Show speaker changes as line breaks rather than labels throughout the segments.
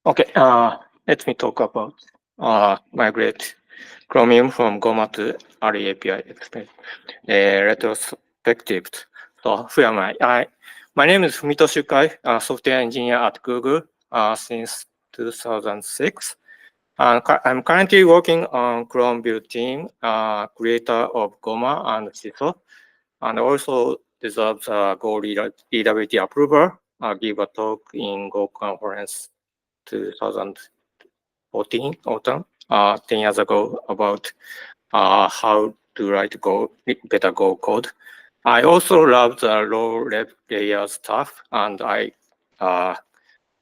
Okay, let me talk about migrate Chromium from Goma to REAPI retrospective. So who am I? My name is Fumitoshi Ukai, a software engineer at Google since 2006. I'm currently working on Chrome build team, creator of Goma and Siso, and also deserves a Go readability approval. Give a talk in Go conference 2014 autumn, 10 years ago, about how to write Go, better Go code. I also love the low layer stuff, and I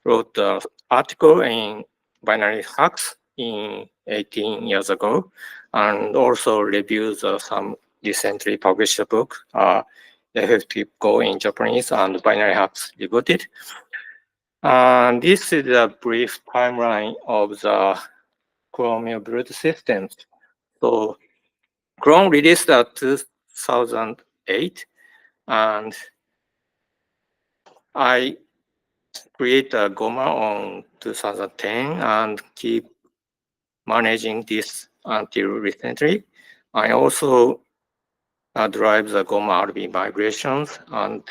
wrote the article in Binary Hacks in 18 years ago, and also reviewed some recently published book, Effective Go in Japanese and Binary Hacks Rebooted. And this is a brief timeline of the Chromium build systems. So Chrome released in 2008, and I create a Goma on 2010 and keep managing this until recently. I also drive the Goma RB migrations and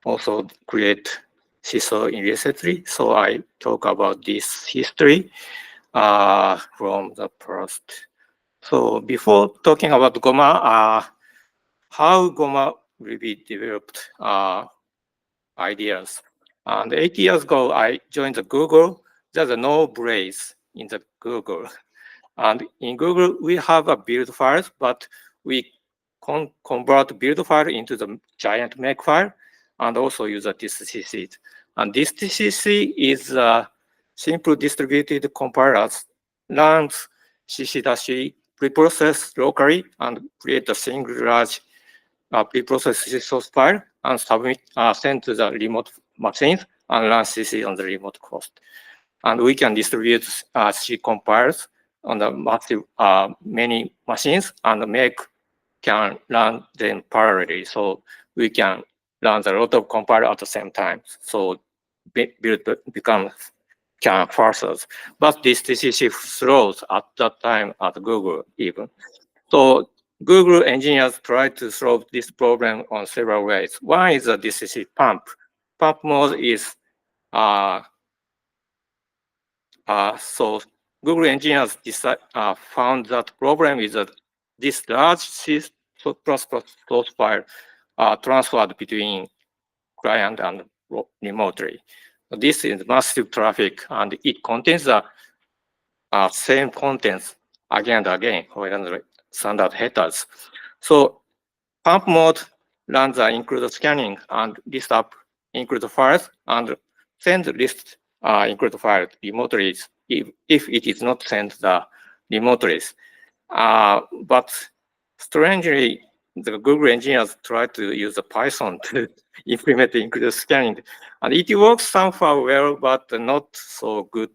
also create Siso recently. So I talk about this history from the past. So before talking about Goma, how Goma will be developed ideas. And 8 years ago, I joined the Google. There's no brace in the Google. And in Google, we have a build files, but we convert build file into the giant makefile and also use a distcc. And distcc is a simple distributed compiler, runs cc-, preprocess locally and create a single large preprocess source file and submit, send to the remote machines and run cc on the remote host. And we can distribute C compilers on the massive many machines and can run them parallelly. So we can run a lot of compiler at the same time. So build becomes faster. But this TCC slows at that time at Google even. So Google engineers try to solve this problem on several ways. One is the DCC pump. Pump mode is so Google engineers found that problem is that this large C++ source file transferred between client and remotely. This is massive traffic, and it contains the same contents again and again, for example, standard headers. So pump mode runs the include scanning and list up include files and send list include file remotely if it is not sent the remotely. But strangely, the Google engineers try to use the Python to implement the include scanning. And it works somehow well, but not so good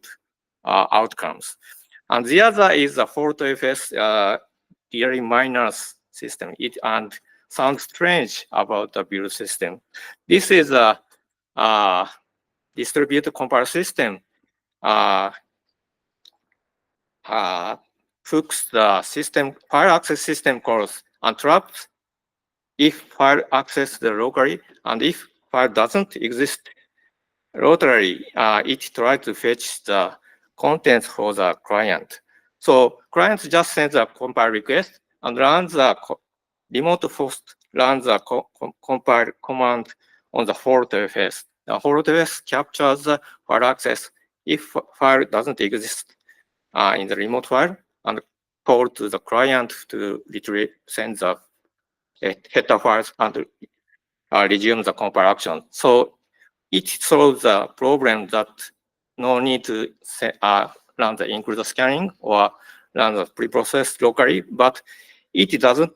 outcomes. And the other is the fault-fs really minor system. And sounds strange about the build system. This is a distributed compile system. Hooks the system file access system calls and traps if file access the locally, and if file doesn't exist locally, it tries to fetch the contents for the client. So client just sends a compile request and runs the remote host runs the compile command on the fault-fs. The fault-fs captures the file access if file doesn't exist in the remote file and call to the client to retrieve, send the header files and resume the compile action. So it solves the problem that no need to run the include scanning or run the preprocess locally, but it doesn't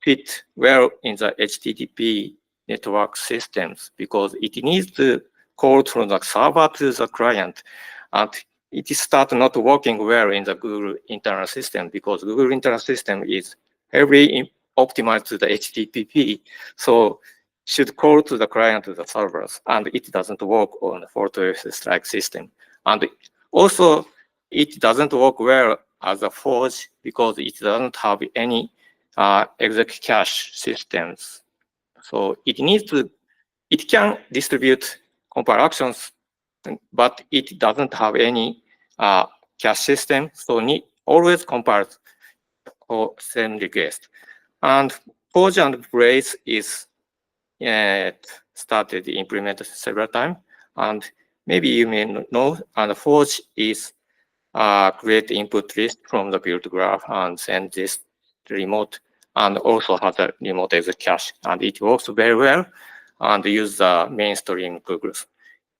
fit well in the HTTP network systems because it needs to call from the server to the client. And it start not working well in the Google internal system because Google internal system is heavily optimized to the HTTP. So should call to the client to the servers, and it doesn't work on the fault-fs like system. And Also, it doesn't work well as a forge because it doesn't have any exec cache systems. So it can distribute compile actions, but it doesn't have any cache system. So always compiles for same request. And Forge and Braze is started implemented several times. And maybe you may know, and Forge is create input list from the build graph and send this to remote, and also has a remote exec cache. And it works very well and use the mainstream Google's.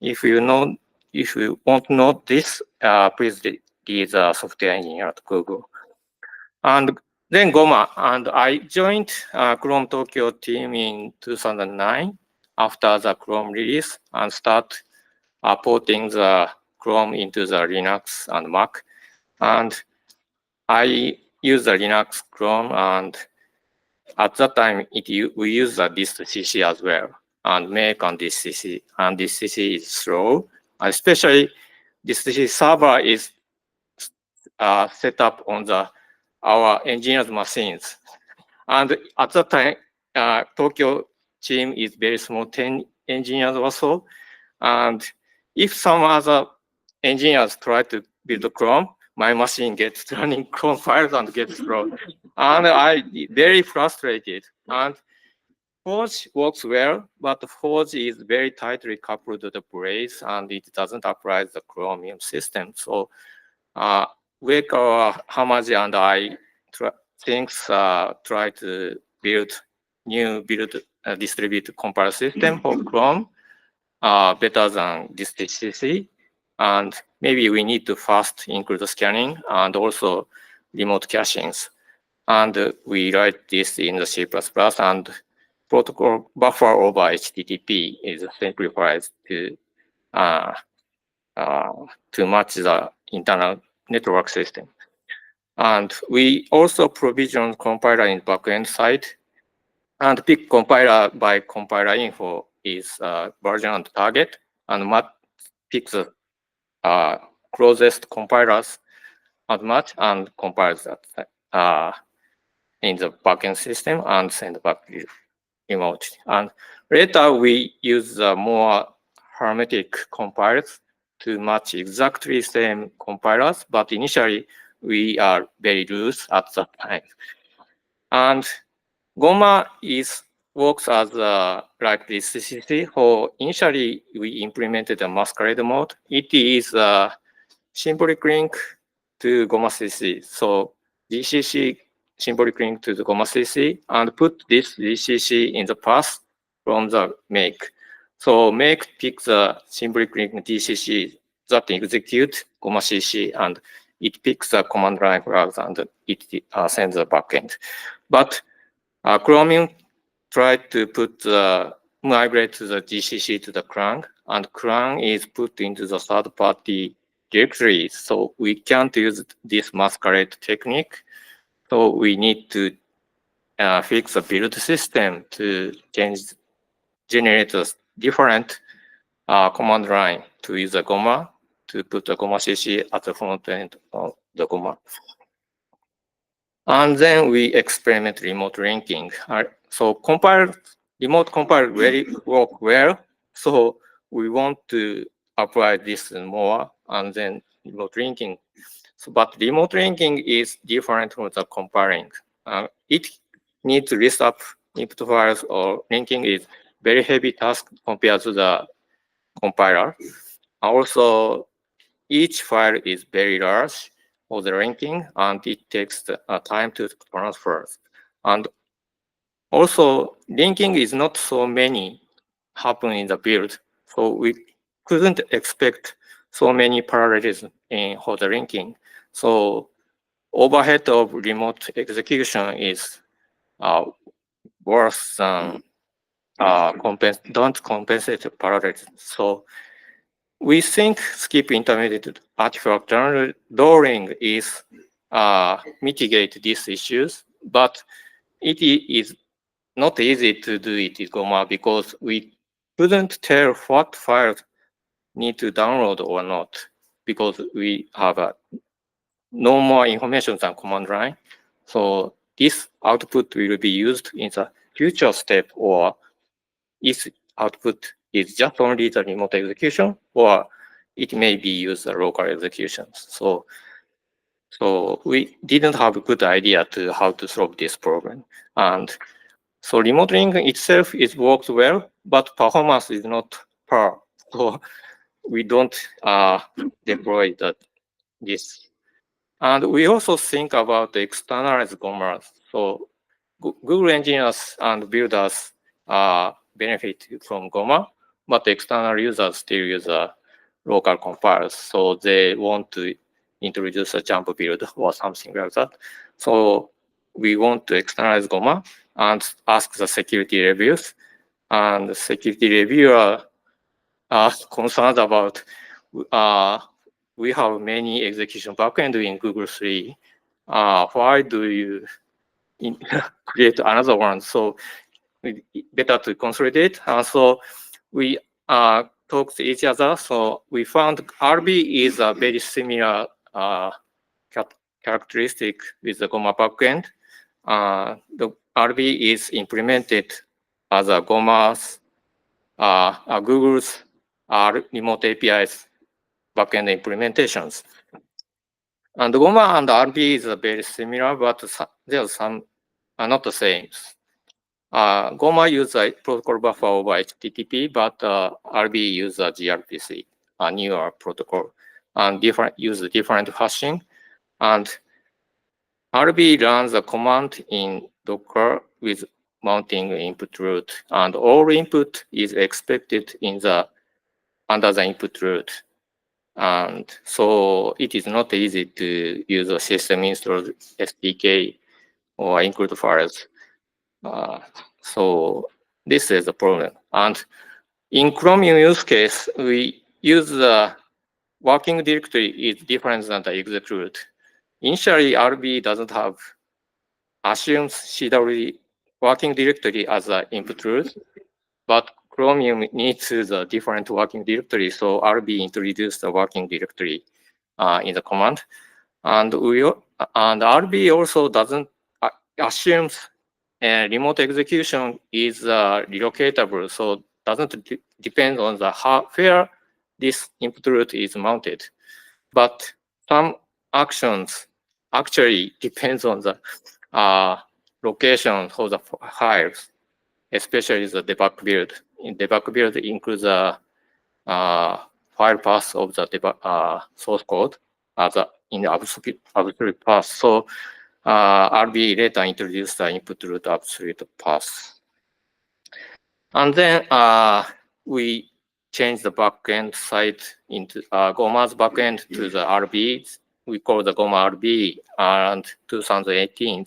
If you want to know this, please read the software engineer at Google. And then Goma, and I joined Chrome Tokyo team in 2009 after the Chrome release and start porting the Chrome into the Linux and Mac. And I use the Linux Chrome, and at that time we use the distcc as well, and make on distcc, and distcc is slow, especially distcc server is set up on our engineers' machines. And at that time, Tokyo team is very small, 10 engineers or so. And if some other engineers try to build Chrome, my machine gets running Chrome files and gets slow. And I very frustrated. And Forge works well, but Forge is very tightly coupled to the Braze, and it doesn't apply the Chromium system. So Ukai, Hamaji, and I try to build distributed compile system for Chrome better than distcc. And maybe we need to first include scanning and also remote cachings. And we write this in the C++, and protocol buffer over HTTP is simplified to match the internal network system. And we also provision compiler in backend side, and pick compiler by compiler info is version and target, and pick the closest compilers as much and compiles that in the backend system and send back remote. And later we use more hermetic compilers to match exactly same compilers, but initially we are very loose at that time. And Goma works as like this CCC. For initially we implemented a masquerade mode. It is a symbolic link to Goma CC. So GCC symbolic link to the Goma CC and put this GCC in the path from the make. So make picks the symbolic link GCC that execute Goma CC, and it picks the command line flags and it sends the backend. But Chromium tried to migrate the GCC to the clang, and clang is put into the third-party directory. So we can't use this masquerade technique. So we need to fix the build system to generate a different command line to use the Goma to put the Goma CC at the front end of the Goma. And then we experiment remote linking. So remote compile work well. So we want to apply this more, and then remote linking. But remote linking is different from the compiling. It needs to list up input files, or linking is very heavy task compared to the compiler. Also, each file is very large for the linking, and it takes time to transfer. And also, linking is not so many happen in the build, so we couldn't expect so many parallelism for the linking. So overhead of remote execution is worse than don't compensate parallelism. So we think skip intermediate artifact lowering is mitigate these issues, but it is not easy to do it in Goma because we couldn't tell what files need to download or not. because we have no more information than command line. So this output will be used in the future step, or if output is just only the remote execution, or it may be used the local executions. So we didn't have a good idea to how to solve this problem. And so remote link itself is works well, but performance is not per. So we don't deploy this. And we also think about the externalized Goma. So Google engineers and builders benefit from Goma, but external users still use local compilers. So they want to introduce a jump build or something like that. So we want to externalize Goma and ask the security reviews. And the security reviewer are concerned about we have many execution backend in Google 3. Why do you create another one? So better to consolidate. So we talked to each other. So we found RB is a very similar characteristic with the Goma backend. The RB is implemented as a Goma's, Google's remote APIs backend implementations. And Goma and RB is very similar, but there are some are not the same. Goma uses a protocol buffer over HTTP, but RB uses a gRPC, a newer protocol, and use different hashing. And RB runs a command in Docker with mounting input root, and all input is expected in under the input root. And so it is not easy to use a system installed SDK or include files. So this is the problem. And in Chromium use case, we use the working directory is different than the exec root. Initially, RB doesn't have assumes CW working directory as an input root, but Chromium needs the different working directory, so RB introduced the working directory in the command, and RB also doesn't assumes remote execution is relocatable, so doesn't depend on the where this input root is mounted, but some actions actually depends on the location for the files, especially the debug build. In debug build includes a file path of the source code as in the absolute path. So RB later introduced the input root absolute path. And then we changed the backend side into Goma's backend to the RB. We call the Goma RB and 2018.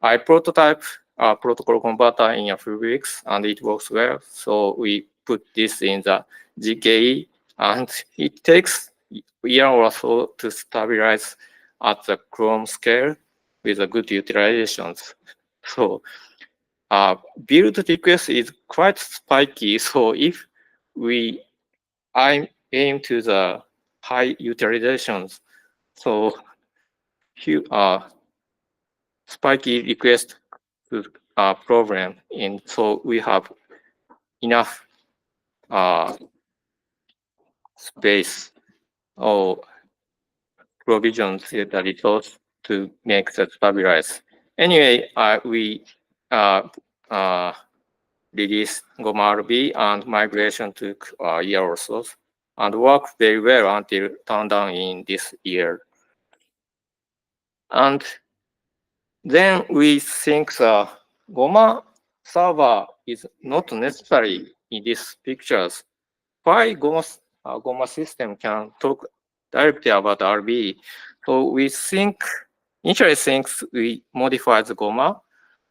I prototyped a protocol converter in a few weeks and it works well. So we put this in the GKE and it takes a year or so to stabilize at the Chrome scale with a good utilizations. So build request is quite spiky. So if I aim to the high utilizations, so spiky request to problem, and so we have enough space or provisions the resource to make that stabilize. Anyway, we released Goma RB and migration took a year or so and worked very well until turned down in this year. And then we think the Goma server is not necessary in these pictures. Why Goma system can talk directly about RB? So we initially think we modified the Goma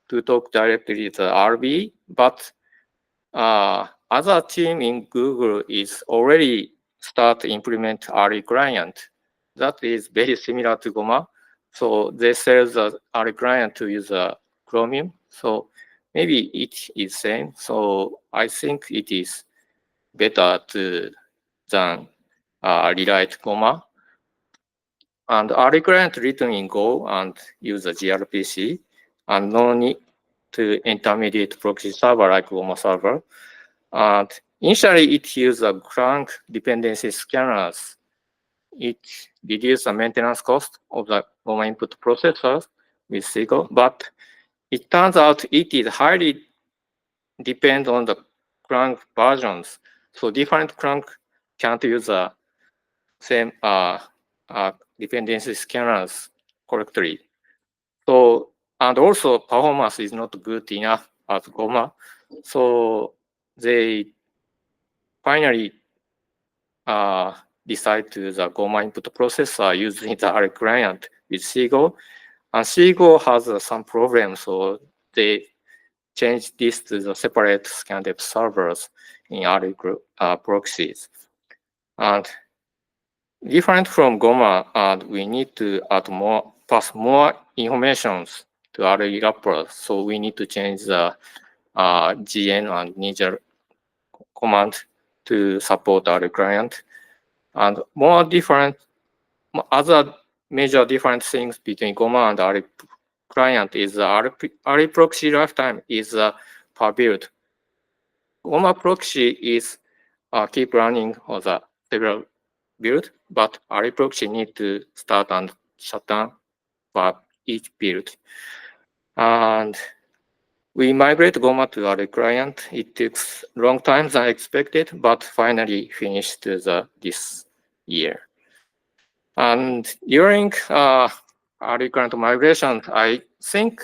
to talk directly to RB, but other team in Google is already start to implement REClient. That is very similar to Goma. So they sell the REClient to use Chromium. So maybe it is same. So I think it is better than rewrite Goma. And REClient written in Go and use a gRPC, and no need to intermediate proxy server like Goma server. And initially, it used a crank dependency scanners. It reduced the maintenance cost of the Goma input processors with SQL, but it turns out it is highly depend on the crank versions. So different crank can't use the same dependency scanners correctly. So, and also performance is not good enough as Goma. So they finally decide to use the Goma input processor using the REClient with SQL. And SQL has some problems, so they change this to the separate scandev servers in proxies. And different from Goma, we need to pass more information to RE wrappers. So we need to change the GN and Ninja command to support REClient. And more different, other major different things between Goma and REClient is the RE proxy lifetime is per build. Goma proxy is keep running on the several build, but RE proxy need to start and shut down for each build. And we migrate Goma to REClient. It takes long time than expected, but finally finished this year. And during REClient migration, I think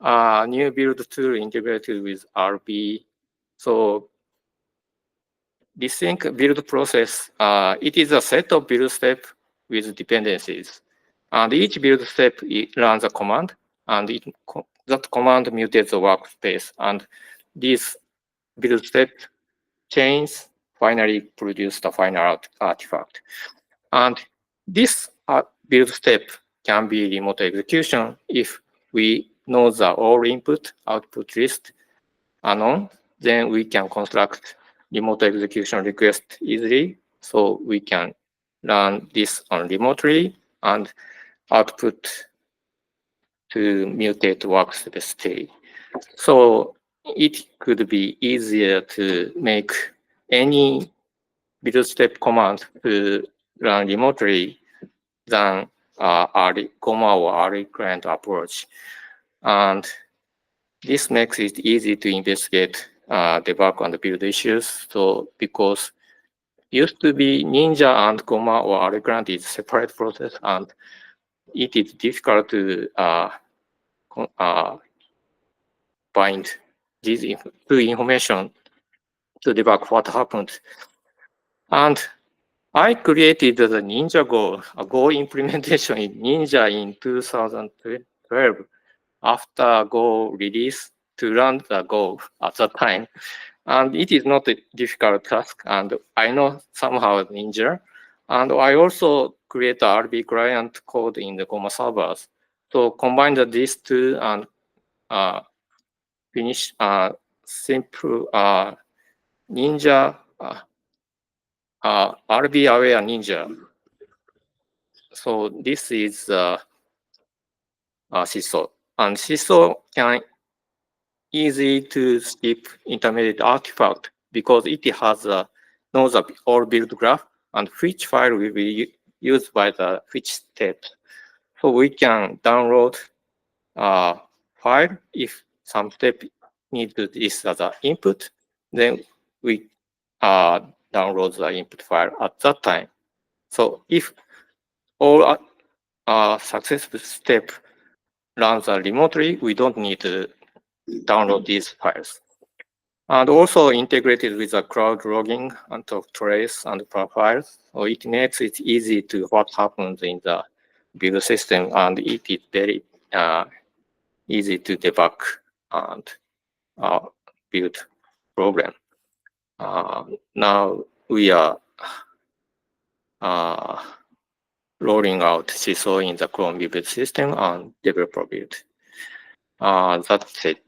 new build tool integrated with RP. So this sync build process, it is a set of build steps with dependencies. And each build step runs a command, and that command mutates the workspace. And these build step chains finally produce the final artifact. And this build step can be remote execution if we know the all input output list are known, then we can construct remote execution request easily. So we can run this on remotely and output to mutate workspace state. So it could be easier to make any build step command to run remotely than Goma or REClient approach. And this makes it easy to investigate, debug, and build issues. So because used to be Ninja and Goma or REClient is separate process, and it is difficult to bind these two information to debug what happened. And I created the Ninja Go, a Go implementation in Ninja in 2012 after Go release to run the Go at that time. And it is not a difficult task, and I know somehow Ninja. And I also create a REClient code in the Goma servers. So combine these two and finish simple Ninja, RB aware Ninja. So this is Siso. And Siso can easy to skip intermediate artifact because it has knows the all build graph and which file will be used by the which step. So we can download file if some step need this as an input, then we download the input file at that time. So if all successful step runs remotely, we don't need to download these files. And also integrated with the cloud logging and trace and profiles. So it makes it easy to what happens in the build system, and it is very easy to debug and build problem. Now we are rolling out Siso in the Chromium build system and developer build. That's it.